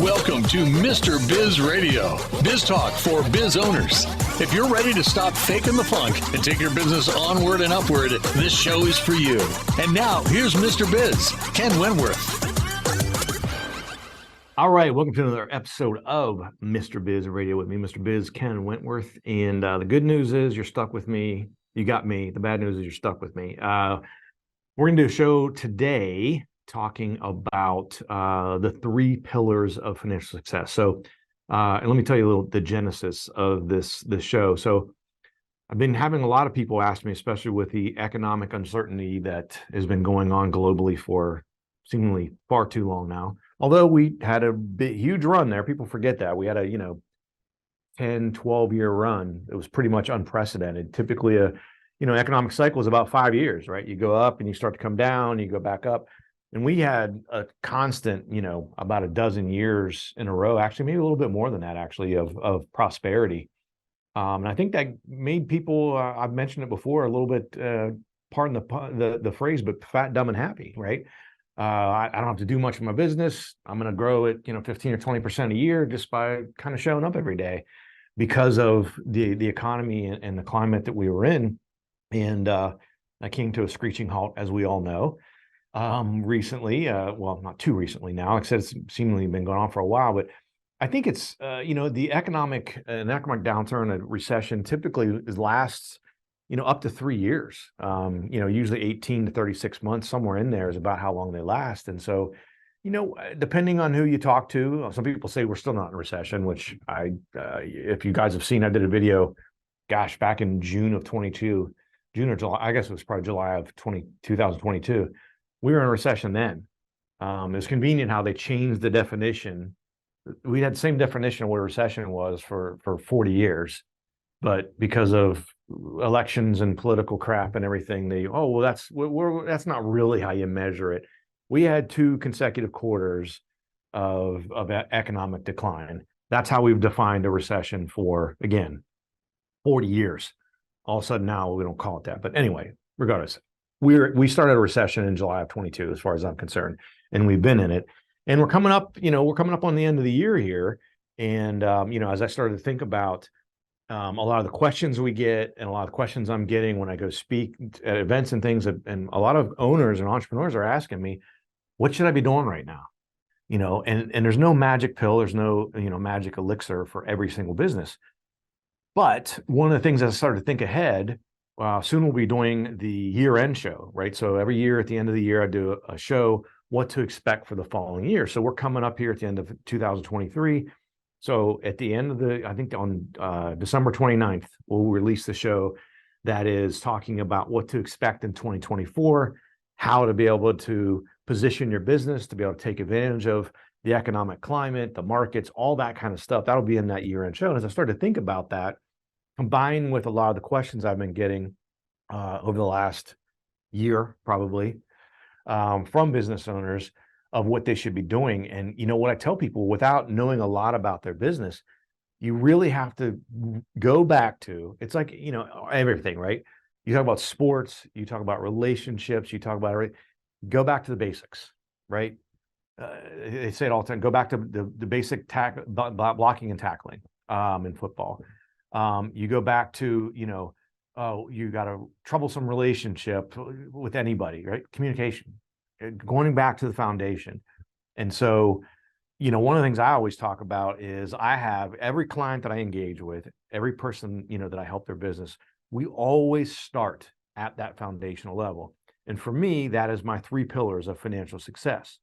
Welcome to Mr. Biz Radio, biz talk for biz owners. If you're ready to stop faking the funk and take your business onward and upward, this show is for you. And now, here's Mr. Biz, Ken Wentworth. All right, welcome to another episode of Mr. Biz Radio with me, Mr. Biz, Ken Wentworth. And the good news is you're stuck with me. You got me. The bad news is you're stuck with me. We're going to do a show today talking about the three pillars of financial success. So, and let me tell you a little the genesis of this show. So, I've been having a lot of people ask me, especially with the economic uncertainty that has been going on globally for seemingly far too long now. Although we had a huge run there, people forget that we had a 10, 12-year run. It was pretty much unprecedented. Typically, economic cycle is about 5 years, right? You go up and you start to come down, you go back up. And we had a constant, about a dozen years in a row, actually, maybe a little bit more than that, actually, of prosperity. And I think that made people, I've mentioned it before, a little bit, pardon the phrase, but fat, dumb, and happy, right? I don't have to do much of my business. I'm going to grow it, 15 or 20% a year just by kind of showing up every day because of the economy and the climate that we were in. And I came to a screeching halt, as we all know. Recently, well, not too recently now, like I said, it's seemingly been going on for a while, but I think it's, the economic downturn, a recession typically lasts, up to 3 years, usually 18 to 36 months, somewhere in there is about how long they last. And so, depending on who you talk to, some people say we're still not in a recession, which if you guys have seen, I did a video, back in June of 22, June or July, I guess it was probably July of 2022. We were in a recession then. It was convenient how they changed the definition. We had the same definition of what a recession was for 40 years, but because of elections and political crap and everything, that's not really how you measure it. We had 2 consecutive quarters of economic decline. That's how we've defined a recession for, again, 40 years. All of a sudden now we don't call it that. But anyway, regardless. We started a recession in July of 22, as far as I'm concerned, and we've been in it. And we're coming up on the end of the year here. And, as I started to think about a lot of the questions we get and a lot of the questions I'm getting when I go speak at events and things, and a lot of owners and entrepreneurs are asking me, what should I be doing right now? And there's no magic pill, there's no, magic elixir for every single business. But one of the things I started to think ahead, soon we'll be doing the year-end show, right? So every year at the end of the year, I do a show, what to expect for the following year. So we're coming up here at the end of 2023. So at the end of I think on December 29th, we'll release the show that is talking about what to expect in 2024, how to be able to position your business, to be able to take advantage of the economic climate, the markets, all that kind of stuff. That'll be in that year-end show. And as I started to think about that, combined with a lot of the questions I've been getting over the last year, probably, from business owners of what they should be doing. And what I tell people, without knowing a lot about their business, you really have to go back to, it's like, everything, right? You talk about sports, you talk about relationships, you talk about everything. Go back to the basics, right? They say it all the time, go back to the basic blocking and tackling in football. You go back to, you got a troublesome relationship with anybody, right? Communication, going back to the foundation. And so, one of the things I always talk about is I have every client that I engage with, every person, that I help their business, we always start at that foundational level. And for me, that is my 3 pillars of financial success.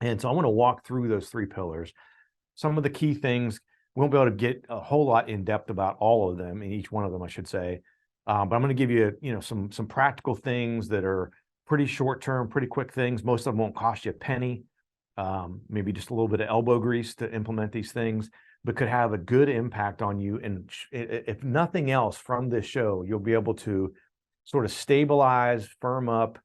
And so I want to walk through those 3 pillars. Some of the key things, we won't be able to get a whole lot in depth about all of them, and each one of them, I should say. But I'm going to give you, some practical things that are pretty short term, pretty quick things. Most of them won't cost you a penny, maybe just a little bit of elbow grease to implement these things, but could have a good impact on you. And if nothing else from this show, you'll be able to sort of stabilize, firm up,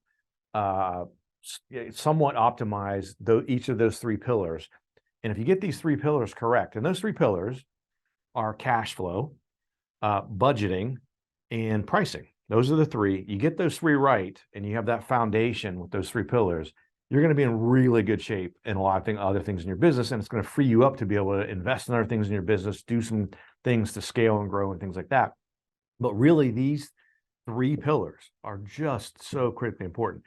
somewhat optimize each of those 3 pillars. And if you get these 3 pillars correct, and those 3 pillars are cash flow, budgeting, and pricing. Those are the 3. You get those 3 right, and you have that foundation with those 3 pillars, you're going to be in really good shape in a lot of other things in your business, and it's going to free you up to be able to invest in other things in your business, do some things to scale and grow and things like that. But really, these 3 pillars are just so critically important.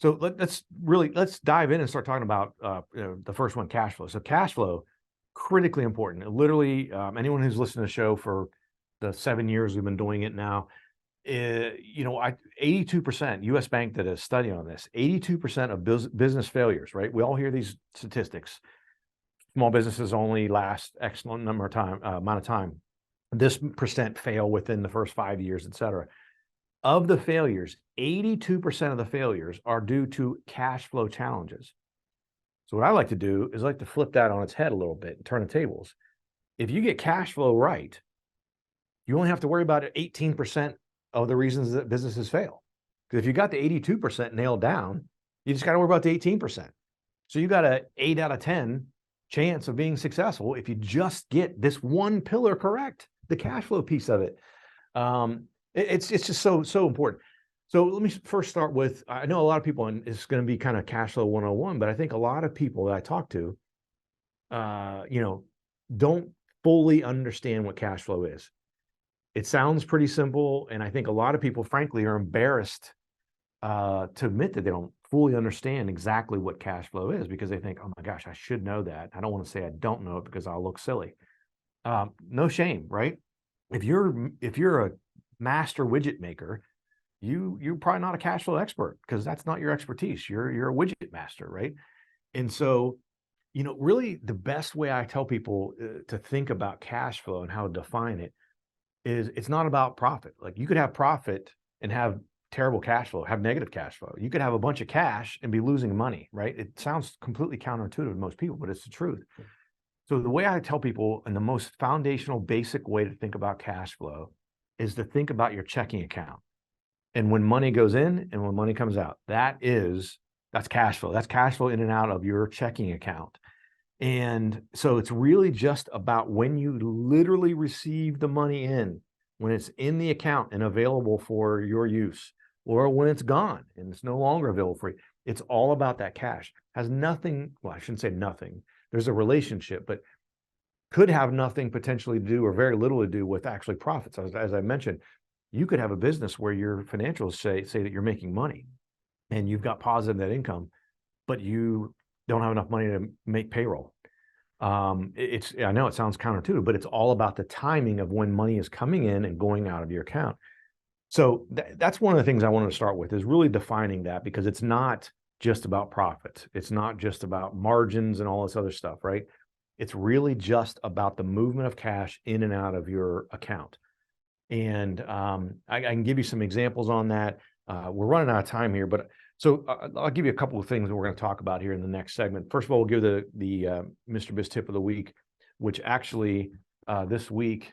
So let's dive in and start talking about the first one, cash flow. So cash flow, critically important. Literally, anyone who's listened to the show for the 7 years we've been doing it now, 82%, US Bank did a study on this, 82% of business failures, right? We all hear these statistics. Small businesses only last X amount of time. This percent fail within the first 5 years, et cetera. Of the failures, 82% of the failures are due to cash flow challenges. So what I like to do is like to flip that on its head a little bit and turn the tables. If you get cash flow right, you only have to worry about 18% of the reasons that businesses fail. Because if you got the 82% nailed down, you just got to worry about the 18%. So you got an 8 out of 10 chance of being successful if you just get this one pillar correct, the cash flow piece of it. It's just so important. So let me first start with, I know a lot of people, and it's going to be kind of cash flow 101, but I think a lot of people that I talk to, don't fully understand what cash flow is. It sounds pretty simple, and I think a lot of people, frankly, are embarrassed to admit that they don't fully understand exactly what cash flow is, because they think, oh my gosh, I should know that. I don't want to say I don't know it because I'll look silly. No shame, right? If you're a master widget maker, you're probably not a cash flow expert because that's not your expertise. You're a widget master, right? And so, really the best way I tell people to think about cash flow and how to define it is it's not about profit. Like, you could have profit and have terrible cash flow, have negative cash flow. You could have a bunch of cash and be losing money, right? It sounds completely counterintuitive to most people, but it's the truth. So the way I tell people, and the most foundational, basic way to think about cash flow is to think about your checking account. And when money goes in and when money comes out, that's cash flow. That's cash flow in and out of your checking account. And so it's really just about when you literally receive the money in, when it's in the account and available for your use, or when it's gone and it's no longer available for you. It's all about that cash. Has nothing, well, I shouldn't say nothing. There's a relationship, but could have nothing potentially to do, or very little to do, with actually profits. As I mentioned, you could have a business where your financials say that you're making money and you've got positive net income, but you don't have enough money to make payroll. I know it sounds counterintuitive, but it's all about the timing of when money is coming in and going out of your account. So that's one of the things I wanted to start with, is really defining that, because it's not just about profit. It's not just about margins and all this other stuff, right? It's really just about the movement of cash in and out of your account. And I can give you some examples on that. We're running out of time here, but so I'll give you a couple of things that we're going to talk about here in the next segment. First of all, we'll give the Mr. Biz tip of the week, which actually this week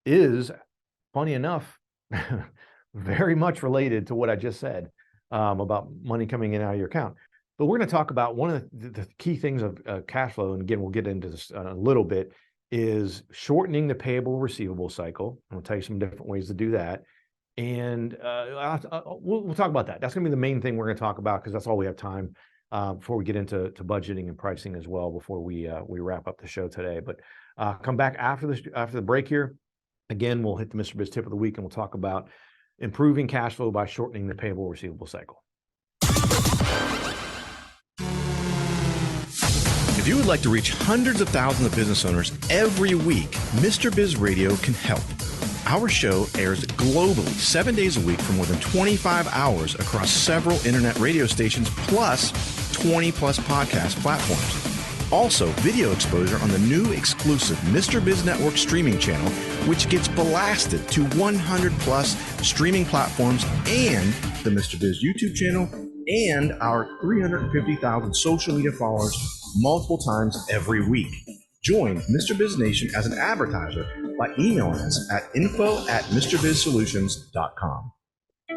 is, funny enough, very much related to what I just said about money coming in and out of your account. But we're going to talk about one of the key things of cash flow, and again, we'll get into this a little bit, is shortening the payable receivable cycle. I'm going to tell you some different ways to do that. And we'll talk about that. That's going to be the main thing we're going to talk about, because that's all we have time before we get into budgeting and pricing as well, before we wrap up the show today. But come back after the break here. Again, we'll hit the Mr. Biz tip of the week, and we'll talk about improving cash flow by shortening the payable receivable cycle. If you would like to reach hundreds of thousands of business owners every week, Mr. Biz Radio can help. Our show airs globally 7 days a week for more than 25 hours across several internet radio stations, plus 20 plus podcast platforms. Also, video exposure on the new exclusive Mr. Biz Network streaming channel, which gets blasted to 100 plus streaming platforms, and the Mr. Biz YouTube channel, and our 350,000 social media followers multiple times every week. Join Mr. Biz Nation as an advertiser by emailing us at info@MrBizSolutions.com.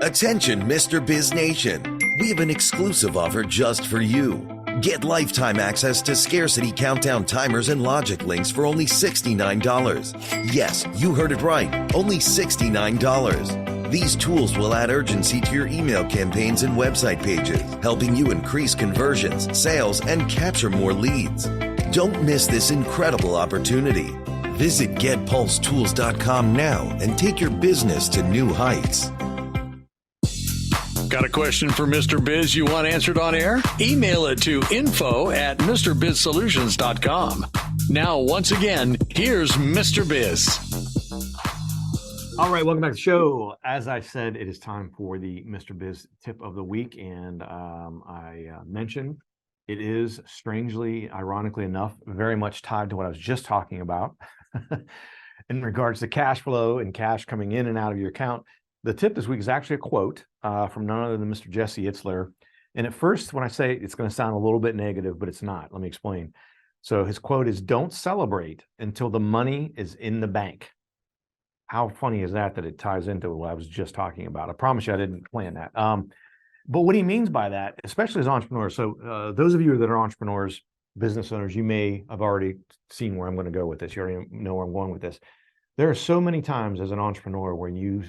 Attention, Mr. Biz Nation. We have an exclusive offer just for you. Get lifetime access to scarcity countdown timers and logic links for only $69. Yes, you heard it right. Only $69. These tools will add urgency to your email campaigns and website pages, helping you increase conversions, sales, and capture more leads. Don't miss this incredible opportunity. Visit getpulsetools.com now and take your business to new heights. Got a question for Mr. Biz you want answered on air? Email it to info@MrBizSolutions.com. Now, once again, here's Mr. Biz. All right, welcome back to the show. As I said, it is time for the Mr. Biz tip of the week, and I mentioned it is strangely, ironically enough, very much tied to what I was just talking about in regards to cash flow and cash coming in and out of your account. The tip this week is actually a quote from none other than Mr. Jesse Itzler. And at first, when I say it, it's going to sound a little bit negative, but it's not. Let me explain. So his quote is, "Don't celebrate until the money is in the bank." How funny is that it ties into what I was just talking about? I promise you I didn't plan that. But what he means by that, especially as entrepreneurs, so those of you that are entrepreneurs, business owners, you may have already seen where I'm going to go with this. You already know where I'm going with this. There are so many times as an entrepreneur where you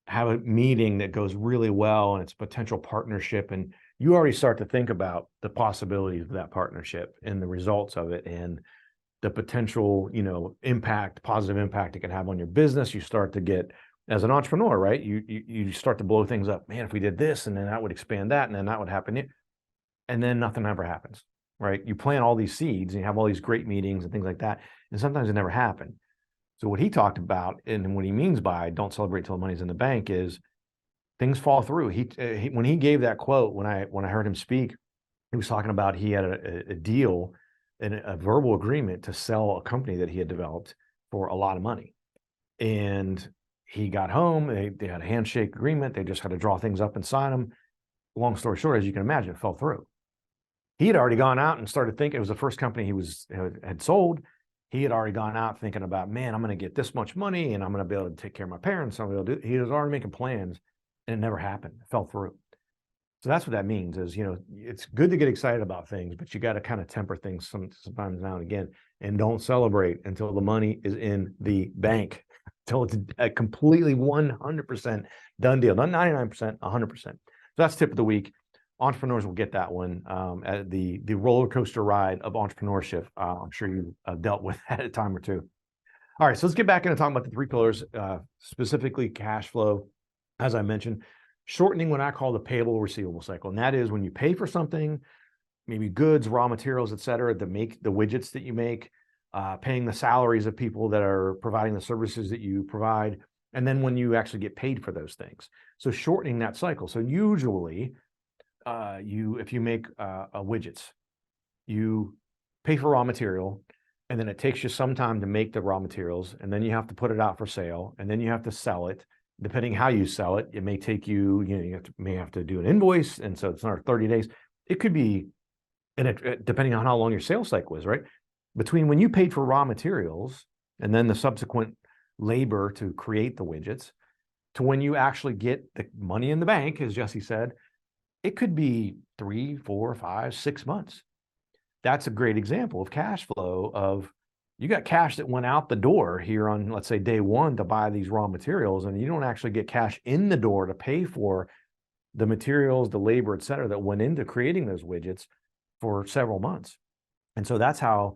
have a meeting that goes really well and it's a potential partnership, and you already start to think about the possibilities of that partnership and the results of it and the potential, impact, positive impact it can have on your business. You start to get, as an entrepreneur, right? You start to blow things up. Man, if we did this, and then that would expand that, and then that would happen. And then nothing ever happens, right? You plant all these seeds and you have all these great meetings and things like that. And sometimes it never happen. So what he talked about, and what he means by "don't celebrate till the money's in the bank," is things fall through. He when he gave that quote, when I heard him speak, he was talking about he had a deal and a verbal agreement to sell a company that he had developed for a lot of money. And he got home, they had a handshake agreement. They just had to draw things up and sign them. Long story short, as you can imagine, it fell through. He had already gone out and started thinking, it was the first company he had sold. He had already gone out thinking about, man, I'm going to get this much money and I'm going to be able to take care of my parents. He was already making plans, and it never happened. It fell through. So that's what that means is, it's good to get excited about things, but you got to kind of temper things sometimes now and again, and don't celebrate until the money is in the bank, until it's a completely 100% done deal, not 99%, 100%. So that's tip of the week. Entrepreneurs will get that one. At the roller coaster ride of entrepreneurship. I'm sure you've dealt with that a time or two. All right, so let's get back into talking about the three pillars, specifically cash flow. As I mentioned, shortening what I call the payable receivable cycle. And that is when you pay for something, maybe goods, raw materials, et cetera, to make the widgets that you make, paying the salaries of people that are providing the services that you provide, and then when you actually get paid for those things. So shortening that cycle. So usually, if you make widgets, you pay for raw material, and then it takes you some time to make the raw materials, and then you have to put it out for sale, and then you have to sell it. Depending how you sell it, it may take you, may have to do an invoice, and so it's another 30 days. It could be, and depending on how long your sales cycle is, right? Between when you paid for raw materials and then the subsequent labor to create the widgets to when you actually get the money in the bank, as Jesse said, it could be 3, 4, 5, 6 months. That's a great example of cash flow of, you got cash that went out the door here on, let's say, day one to buy these raw materials, and you don't actually get cash in the door to pay for the materials, the labor, et cetera, that went into creating those widgets for several months. And so that's how,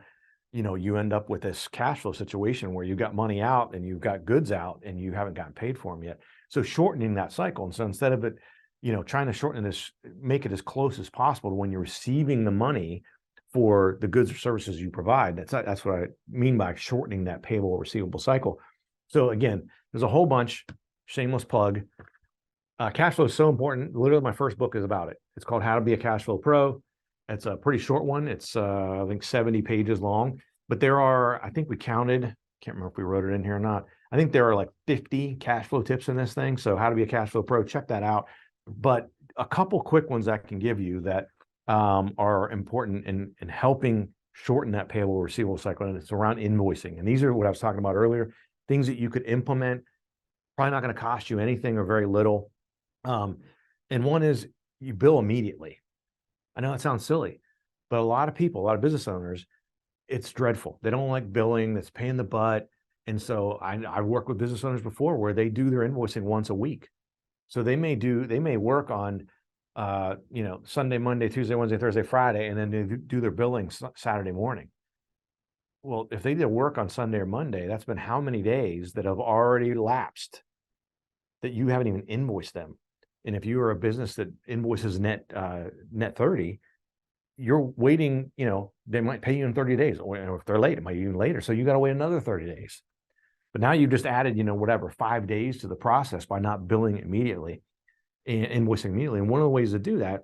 you end up with this cash flow situation where you've got money out and you've got goods out and you haven't gotten paid for them yet. So shortening that cycle. And so instead of it, trying to shorten this, make it as close as possible to when you're receiving the money for the goods or services you provide. That's what I mean by shortening that payable or receivable cycle. So again, there's a whole bunch, shameless plug. Cash flow is so important. Literally, my first book is about it. It's called How to Be a Cash Flow Pro. It's a pretty short one. It's, I think, 70 pages long. But there are, I think we counted, can't remember if we wrote it in here or not. I think there are like 50 cash flow tips in this thing. So How to Be a Cash Flow Pro, check that out. But a couple quick ones I can give you that are important in helping shorten that payable receivable cycle, and it's around invoicing. And these are what I was talking about earlier, things that you could implement, probably not going to cost you anything or very little. And one is you bill immediately. I know it sounds silly, but a lot of people, a lot of business owners, it's dreadful. They don't like billing. That's a pain in the butt. And so I've worked with business owners before where they do their invoicing once a week. So they may work on, Sunday, Monday, Tuesday, Wednesday, Thursday, Friday, and then they do their billing Saturday morning. Well, if they did work on Sunday or Monday, that's been how many days that have already lapsed that you haven't even invoiced them. And if you are a business that invoices net 30, you're waiting, they might pay you in 30 days, or if they're late, it might be even later. So you got to wait another 30 days. But now you've just added, 5 days to the process by not billing immediately and invoicing immediately. And one of the ways to do that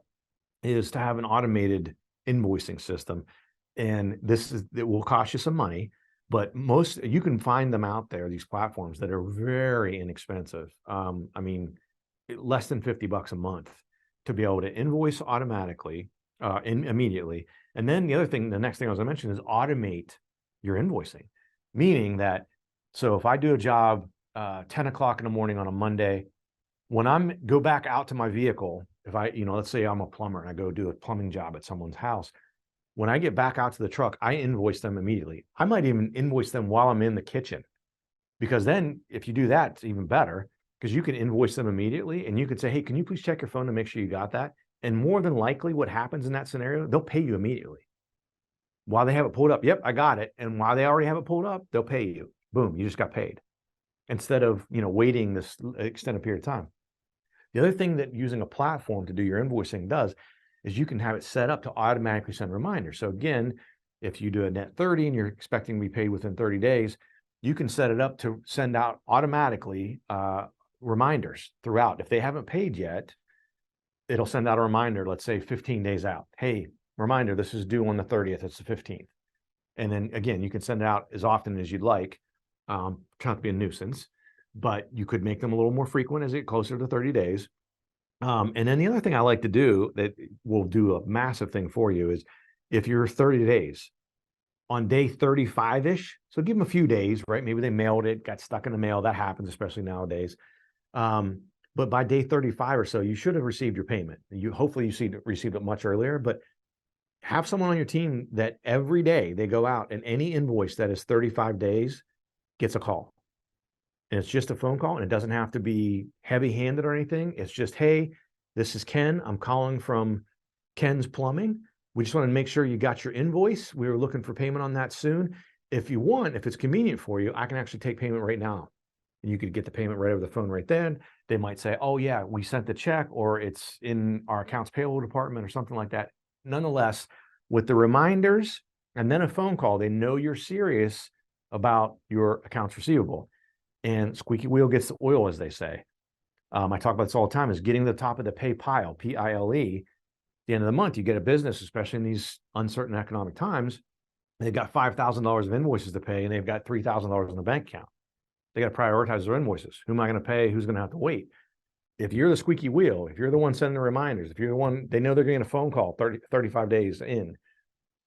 is to have an automated invoicing system. And it will cost you some money, but you can find them out there, these platforms that are very inexpensive. Less than $50 a month to be able to invoice automatically, immediately. And then the next thing I was going to mention is automate your invoicing, meaning that, so if I do a job 10 o'clock in the morning on a Monday, when I go back out to my vehicle, if I, let's say I'm a plumber and I go do a plumbing job at someone's house, when I get back out to the truck, I invoice them immediately. I might even invoice them while I'm in the kitchen, because then if you do that, it's even better, because you can invoice them immediately and you can say, hey, can you please check your phone to make sure you got that? And more than likely what happens in that scenario, they'll pay you immediately. While they have it pulled up, yep, I got it. And while they already have it pulled up, they'll pay you. Boom, you just got paid. Instead of, waiting this extended period of time. The other thing that using a platform to do your invoicing does is you can have it set up to automatically send reminders. So again, if you do a net 30 and you're expecting to be paid within 30 days, you can set it up to send out automatically reminders throughout. If they haven't paid yet, it'll send out a reminder, let's say 15 days out. Hey, reminder, this is due on the 30th, it's the 15th. And then again, you can send it out as often as you'd like. Try not to be a nuisance, but you could make them a little more frequent as it closer to 30 days. And then the other thing I like to do that will do a massive thing for you is if you're 30 days, on day 35-ish, so give them a few days, right? Maybe they mailed it, got stuck in the mail. That happens, especially nowadays. But by day 35 or so, you should have received your payment. Hopefully you received it much earlier, but have someone on your team that every day they go out and any invoice that is 35 days gets a call. And it's just a phone call, and it doesn't have to be heavy-handed or anything. It's just, hey, this is Ken. I'm calling from Ken's Plumbing. We just want to make sure you got your invoice. We were looking for payment on that soon. If you want, if it's convenient for you, I can actually take payment right now. And you could get the payment right over the phone right then. They might say, oh yeah, we sent the check, or it's in our accounts payable department or something like that. Nonetheless, with the reminders and then a phone call, they know you're serious about your accounts receivable. And squeaky wheel gets the oil, as they say. I talk about this all the time, is getting to the top of the pay pile, P-I-L-E. At the end of the month, you get a business, especially in these uncertain economic times, they've got $5,000 of invoices to pay, and they've got $3,000 in the bank account. They got to prioritize their invoices. Who am I going to pay? Who's going to have to wait? If you're the squeaky wheel, if you're the one sending the reminders, if you're the one, they know they're getting a phone call 35 days in,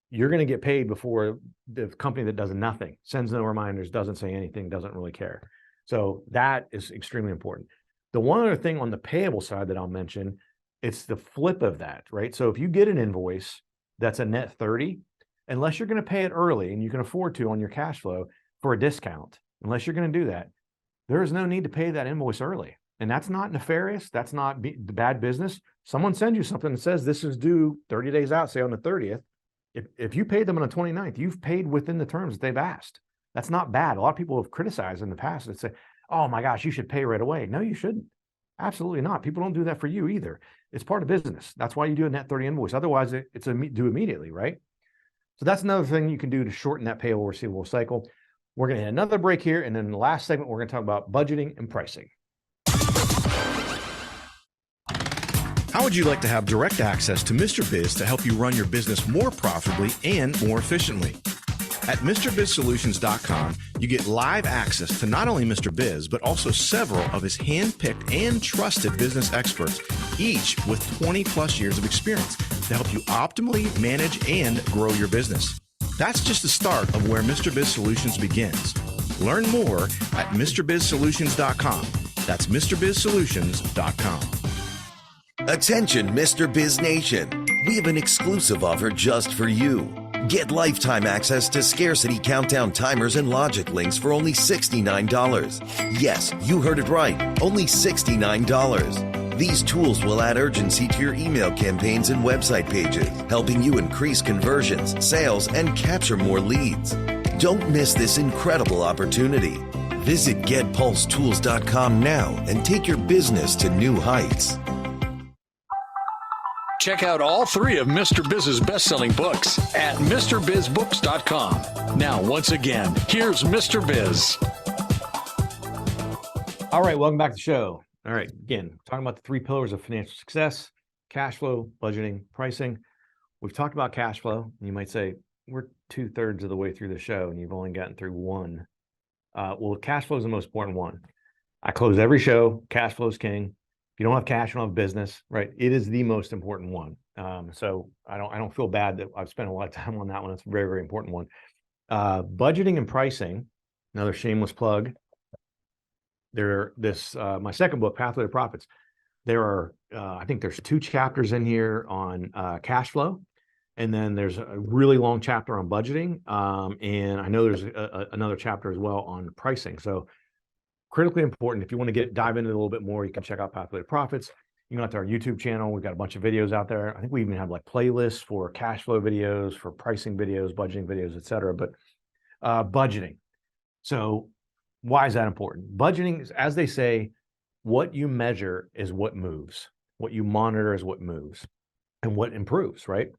you're going to get paid before the company that does nothing, sends no reminders, doesn't say anything, doesn't really care. So that is extremely important. The one other thing on the payable side that I'll mention, it's the flip of that, right? So if you get an invoice that's a net 30, unless you're going to pay it early and you can afford to on your cash flow for a discount, unless you're going to do that, there is no need to pay that invoice early. And that's not nefarious. That's not bad business. Someone sends you something that says this is due 30 days out, say on the 30th. If you paid them on the 29th, you've paid within the terms that they've asked. That's not bad. A lot of people have criticized in the past and say, oh my gosh, you should pay right away. No, you shouldn't. Absolutely not. People don't do that for you either. It's part of business. That's why you do a net 30 invoice. Otherwise, it's due immediately, right? So that's another thing you can do to shorten that payable receivable cycle. We're going to hit another break here. And then the last segment, we're going to talk about budgeting and pricing. How would you like to have direct access to Mr. Biz to help you run your business more profitably and more efficiently? At MrBizSolutions.com, you get live access to not only Mr. Biz, but also several of his hand-picked and trusted business experts, each with 20 plus years of experience to help you optimally manage and grow your business. That's just the start of where Mr. Biz Solutions begins. Learn more at MrBizSolutions.com. That's MrBizSolutions.com. Attention, Mr. Biz Nation. We have an exclusive offer just for you. Get lifetime access to scarcity countdown timers and logic links for only $69. Yes, you heard it right, only $69. These tools will add urgency to your email campaigns and website pages, helping you increase conversions, sales, and capture more leads. Don't miss this incredible opportunity. Visit GetPulseTools.com now and take your business to new heights. Check out all 3 of Mr. Biz's best-selling books at MrBizBooks.com. Now, once again, here's Mr. Biz. All right, welcome back to the show. All right, again, talking about the 3 pillars of financial success: cash flow, budgeting, pricing. We've talked about cash flow. And you might say, we're 2/3 of the way through the show and you've only gotten through 1. Well, cash flow is the most important one. I close every show. Cash flow is king. If you don't have cash, you don't have business, right? It is the most important one. So I don't feel bad that I've spent a lot of time on that one. It's a very, very important one. Budgeting and pricing, another shameless plug. My second book, Pathway to Profits. There are, I think there's 2 chapters in here on cash flow, and then there's a really long chapter on budgeting, and I know there's another chapter as well on pricing. So critically important. If you want to dive into it a little bit more, you can check out Pathway to Profits. You can go to our YouTube channel. We've got a bunch of videos out there. I think we even have like playlists for cash flow videos, for pricing videos, budgeting videos, etc. But budgeting. So why is that important? Budgeting is, as they say, what you measure is what moves. What you monitor is what moves and what improves, right?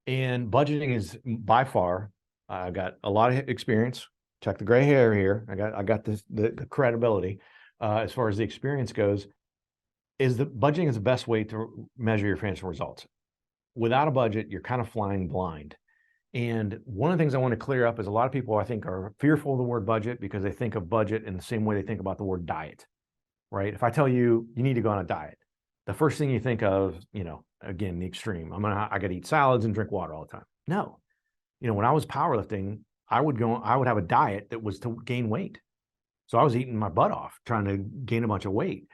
And budgeting is by far, I've got a lot of experience. Check the gray hair here. I got the credibility as far as the experience goes. Budgeting is the best way to measure your financial results. Without a budget, you're kind of flying blind. And one of the things I want to clear up is a lot of people, I think, are fearful of the word budget because they think of budget in the same way they think about the word diet, right? If I tell you you need to go on a diet, the first thing you think of, again, the extreme. I got to eat salads and drink water all the time. No, when I was powerlifting, I would have a diet that was to gain weight. So I was eating my butt off trying to gain a bunch of weight.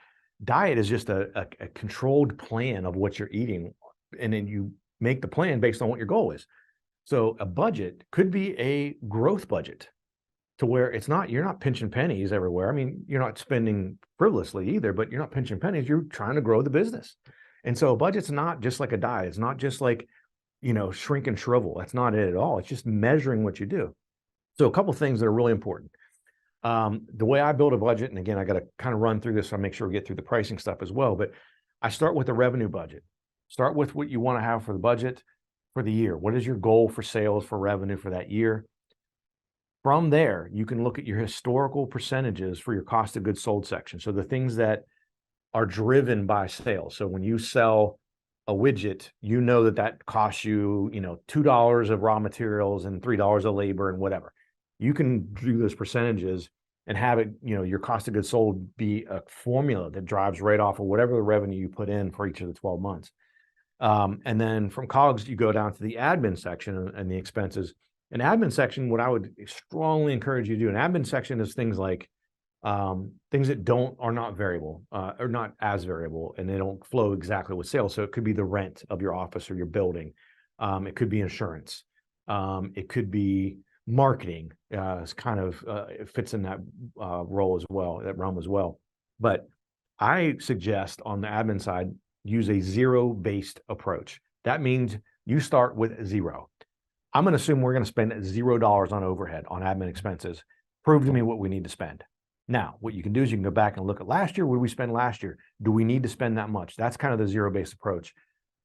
Diet is just a controlled plan of what you're eating. And then you make the plan based on what your goal is. So a budget could be a growth budget to where you're not pinching pennies everywhere. I mean, you're not spending frivolously either, but you're not pinching pennies. You're trying to grow the business. And so a budget's not just like a diet. It's not just like, shrink and shrivel. That's not it at all. It's just measuring what you do. So a couple of things that are really important. The way I build a budget, and again, I got to kind of run through this so I make sure we get through the pricing stuff as well, but I start with the revenue budget. Start with what you want to have for the budget for the year. What is your goal for sales, for revenue for that year? From there, you can look at your historical percentages for your cost of goods sold section. So the things that are driven by sales. So when you sell a widget, that costs you, $2 of raw materials and $3 of labor and whatever. You can do those percentages and have it, your cost of goods sold be a formula that drives right off of whatever the revenue you put in for each of the 12 months. And then from COGS, you go down to the admin section and the expenses. An admin section, what I would strongly encourage you to do, an admin section is things like things that are not variable or not as variable, and they don't flow exactly with sales. So it could be the rent of your office or your building. It could be insurance. It could be marketing. It's kind of it fits in that role as well, that realm as well. But I suggest on the admin side, use a zero-based approach. That means you start with 0. I'm going to assume we're going to spend $0 on overhead, on admin expenses. Prove to me what we need to spend. Now, what you can do is you can go back and look at last year. What did we spend last year? Do we need to spend that much? That's kind of the zero-based approach.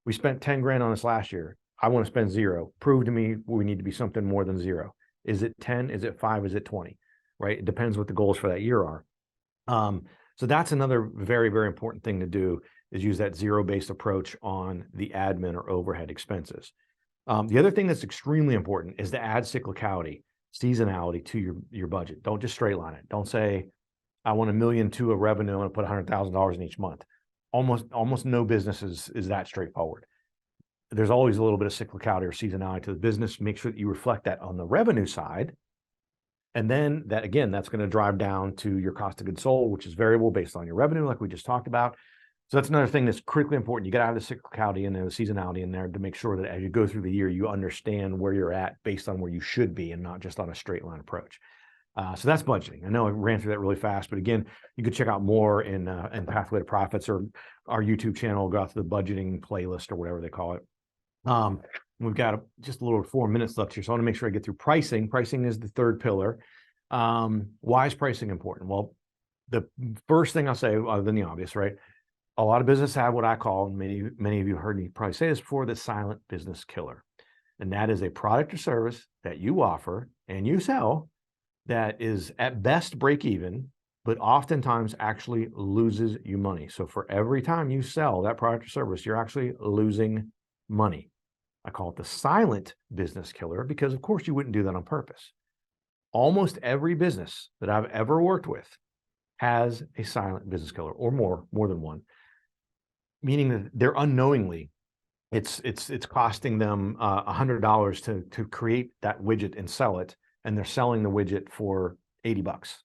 We spent 10 grand on this last year. I want to spend 0. Prove to me we need to be something more than 0. Is it 10? Is it 5? Is it 20? Right? It depends what the goals for that year are. So that's another very, very important thing to do, is use that zero-based approach on the admin or overhead expenses. The other thing that's extremely important is to add cyclicality, seasonality to your budget. Don't just straight line it. Don't say, I want $1 million to a revenue, I'm going to put $100,000 in each month. Almost no business is that straightforward. There's always a little bit of cyclicality or seasonality to the business. Make sure that you reflect that on the revenue side. And then that's going to drive down to your cost of goods sold, which is variable based on your revenue, like we just talked about. So that's another thing that's critically important. You got to have the cyclicality in there, the seasonality in there, to make sure that as you go through the year, you understand where you're at based on where you should be and not just on a straight line approach. So that's budgeting. I know I ran through that really fast, but again, you could check out more in Pathway to Profits or our YouTube channel. Go out to the budgeting playlist or whatever they call it. We've got just a little over 4 minutes left here, so I want to make sure I get through pricing. Pricing is the third pillar. Why is pricing important? Well, the first thing I'll say, other than the obvious, right? A lot of businesses have what I call, and many of you heard me probably say this before, the silent business killer. And that is a product or service that you offer and you sell that is at best break even, but oftentimes actually loses you money. So for every time you sell that product or service, you're actually losing money. I call it the silent business killer because, of course, you wouldn't do that on purpose. Almost every business that I've ever worked with has a silent business killer or more than one, meaning that they're unknowingly, it's costing them $100 to create that widget and sell it, and they're selling the widget for $80.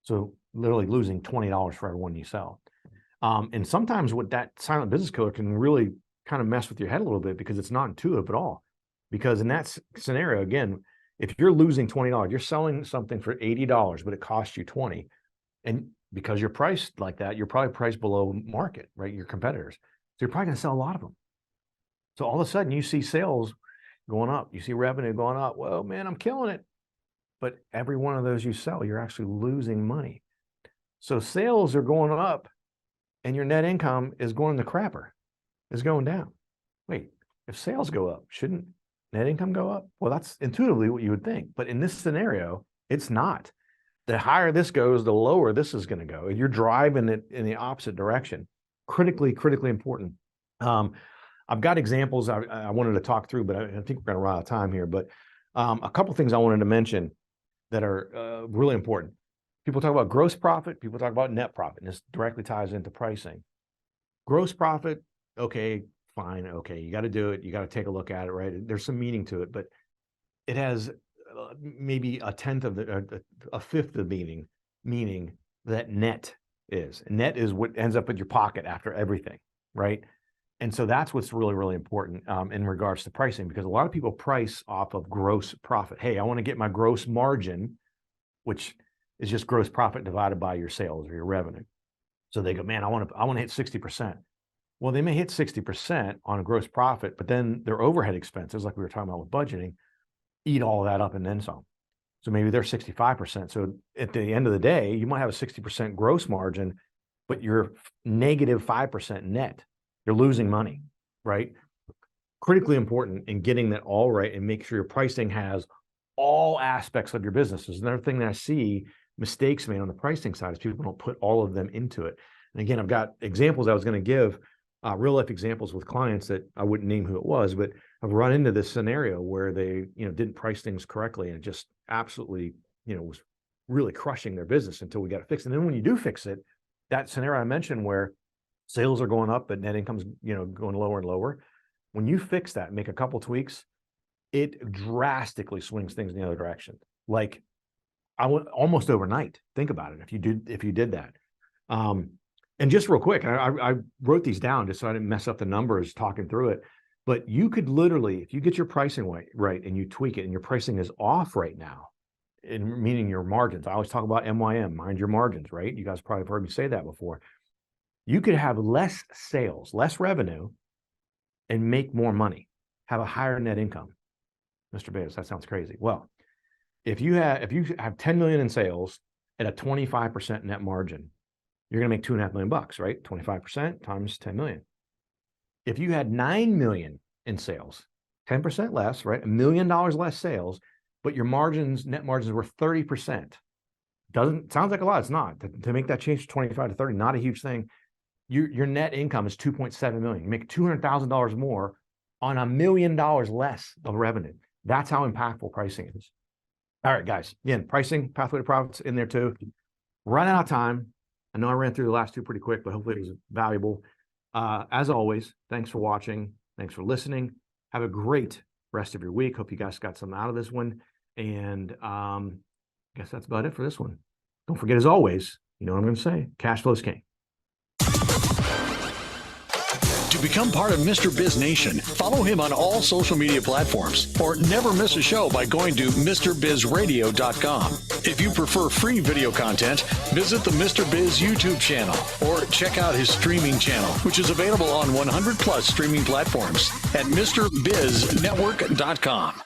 So literally losing $20 for every one you sell. And sometimes what that silent business killer can really kind of mess with your head a little bit because it's not intuitive at all. Because in that scenario, again, if you're losing $20, you're selling something for $80, but it costs you $20. And because you're priced like that, you're probably priced below market, right? Your competitors. So you're probably going to sell a lot of them. So all of a sudden you see sales going up, you see revenue going up. Well, man, I'm killing it. But every one of those you sell, you're actually losing money. So sales are going up and your net income is going the crapper, is going down. Wait, if sales go up, shouldn't net income go up? Well, that's intuitively what you would think. But in this scenario, it's not. The higher this goes, the lower this is going to go. You're driving it in the opposite direction. Critically important. I've got examples I wanted to talk through, but I think we're going to run out of time here. But a couple things I wanted to mention that are really important. People talk about gross profit. People talk about net profit. And this directly ties into pricing. Gross profit, okay, fine, okay. You got to do it. You got to take a look at it, right? There's some meaning to it, but it has maybe a fifth of the meaning that net is. Net is what ends up in your pocket after everything, right? And so that's what's really important in regards to pricing, because a lot of people price off of gross profit. Hey, I want to get my gross margin, which is just gross profit divided by your sales or your revenue. So they go, man, I want to hit 60%. Well, they may hit 60% on a gross profit, but then their overhead expenses, like we were talking about with budgeting, eat all of that up and then some. So maybe they're 65%. So at the end of the day, you might have a 60% gross margin, but you're negative 5% net. You're losing money, right? Critically important in getting that all right and make sure your pricing has all aspects of your business. There's another thing that I see mistakes made on the pricing side is people don't put all of them into it. And again, I've got examples I was going to give, real life examples with clients that I wouldn't name who it was, but I've run into this scenario where they, didn't price things correctly and it just absolutely, was really crushing their business until we got it fixed. And then when you do fix it, that scenario I mentioned where sales are going up, but net income's, going lower and lower. When you fix that, make a couple tweaks, it drastically swings things in the other direction. Like I went almost overnight. Think about it. If you did that. And just real quick, I wrote these down just so I didn't mess up the numbers talking through it. But you could literally, if you get your pricing right and you tweak it and your pricing is off right now, meaning your margins. I always talk about MYM, mind your margins, right? You guys probably have heard me say that before. You could have less sales, less revenue, and make more money, have a higher net income. Mr. Biz, that sounds crazy. Well, if you have 10 million in sales at a 25% net margin, you're going to make $2.5 million bucks, right? 25% times 10 million. If you had 9 million in sales, 10% less, right? $1 million less sales, but your net margins were 30%. Sounds like a lot. It's not. To make that change to 25 to 30, not a huge thing. Your net income is 2.7 million. You make $200,000 more on $1 million less of revenue. That's how impactful pricing is. All right, guys. Again, pricing, pathway to profits in there too. Run out of time. I know I ran through the last two pretty quick, but hopefully it was valuable. As always, thanks for watching. Thanks for listening. Have a great rest of your week. Hope you guys got something out of this one. And I guess that's about it for this one. Don't forget, as always, you know what I'm going to say, cash flow is king. To become part of Mr. Biz Nation, follow him on all social media platforms or never miss a show by going to MrBizRadio.com. If you prefer free video content, visit the Mr. Biz YouTube channel or check out his streaming channel, which is available on 100 plus streaming platforms at MrBizNetwork.com.